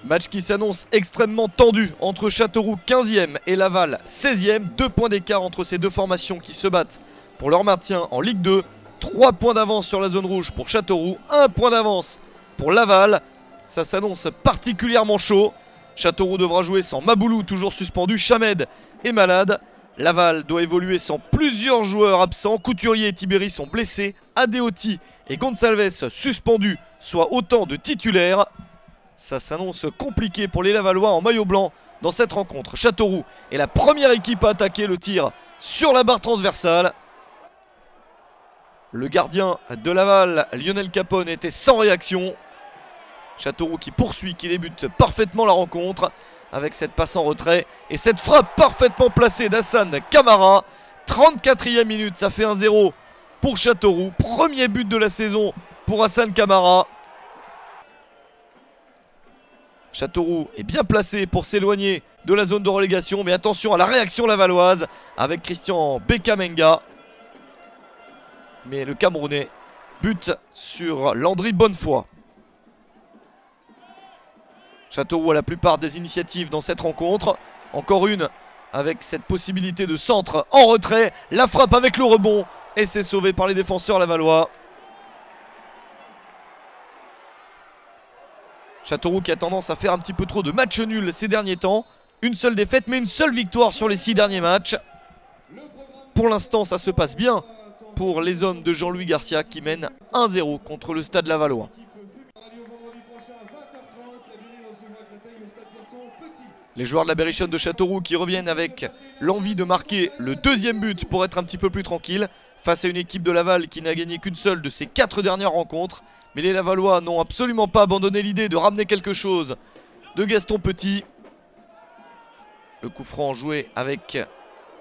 Match qui s'annonce extrêmement tendu entre Châteauroux 15e et Laval 16e. 2 points d'écart entre ces deux formations qui se battent pour leur maintien en Ligue 2. 3 points d'avance sur la zone rouge pour Châteauroux, 1 point d'avance pour Laval. Ça s'annonce particulièrement chaud. Châteauroux devra jouer sans Maboulou, toujours suspendu. Chamed est malade. Laval doit évoluer sans plusieurs joueurs absents. Couturier et Tibéri sont blessés. Adeoti et Gonçalves suspendus, soit autant de titulaires. Ça s'annonce compliqué pour les Lavallois en maillot blanc dans cette rencontre. Châteauroux est la première équipe à attaquer le tir sur la barre transversale. Le gardien de Laval, Lionel Capone, était sans réaction. Châteauroux qui poursuit, qui débute parfaitement la rencontre avec cette passe en retrait et cette frappe parfaitement placée d'Hassan Camara. 34e minute, ça fait 1-0 pour Châteauroux. Premier but de la saison pour Hassan Camara. Châteauroux est bien placé pour s'éloigner de la zone de relégation. Mais attention à la réaction lavalloise avec Christian Bekamenga. Mais le Camerounais bute sur Landry Bonnefoy. Châteauroux a la plupart des initiatives dans cette rencontre. Encore une avec cette possibilité de centre en retrait. La frappe avec le rebond. Et c'est sauvé par les défenseurs lavallois. Châteauroux qui a tendance à faire un petit peu trop de matchs nuls ces derniers temps. Une seule défaite mais une seule victoire sur les 6 derniers matchs. Pour l'instant ça se passe bien pour les hommes de Jean-Louis Garcia qui mènent 1-0 contre le Stade lavallois. Les joueurs de la Berrichonne de Châteauroux qui reviennent avec l'envie de marquer le deuxième but pour être un petit peu plus tranquille face à une équipe de Laval qui n'a gagné qu'une seule de ses 4 dernières rencontres. Mais les Lavallois n'ont absolument pas abandonné l'idée de ramener quelque chose de Gaston Petit. Le coup franc joué avec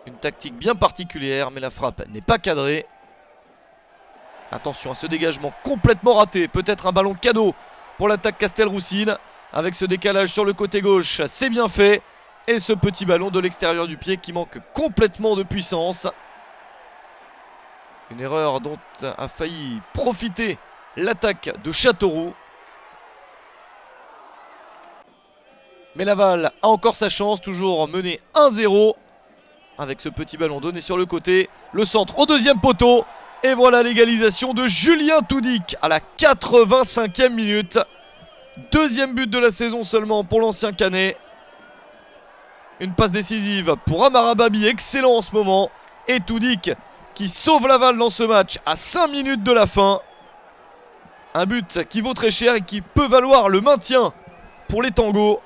une tactique bien particulière, mais la frappe n'est pas cadrée. Attention à ce dégagement complètement raté. Peut-être un ballon cadeau pour l'attaque Castelroussine. Avec ce décalage sur le côté gauche, c'est bien fait. Et ce petit ballon de l'extérieur du pied qui manque complètement de puissance. Une erreur dont a failli profiter l'attaque de Châteauroux. Mais Laval a encore sa chance, toujours mené 1-0. Avec ce petit ballon donné sur le côté. Le centre au deuxième poteau. Et voilà l'égalisation de Julien Toudic à la 85e minute. Deuxième but de la saison seulement pour l'ancien Canet. Une passe décisive pour Amara Babi, excellent en ce moment. Et Toudic qui sauve Laval dans ce match à 5 minutes de la fin. Un but qui vaut très cher et qui peut valoir le maintien pour les tangos.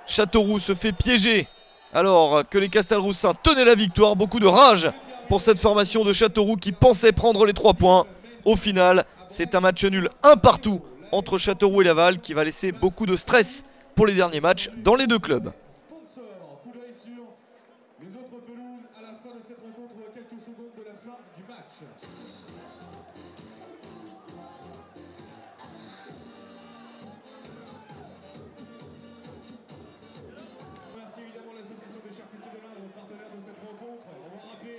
Châteauroux se fait piéger alors que les Castelroussins tenaient la victoire. Beaucoup de rage pour cette formation de Châteauroux qui pensait prendre les 3 points. Au final, c'est un match nul 1 partout entre Châteauroux et Laval qui va laisser beaucoup de stress pour les derniers matchs dans les deux clubs.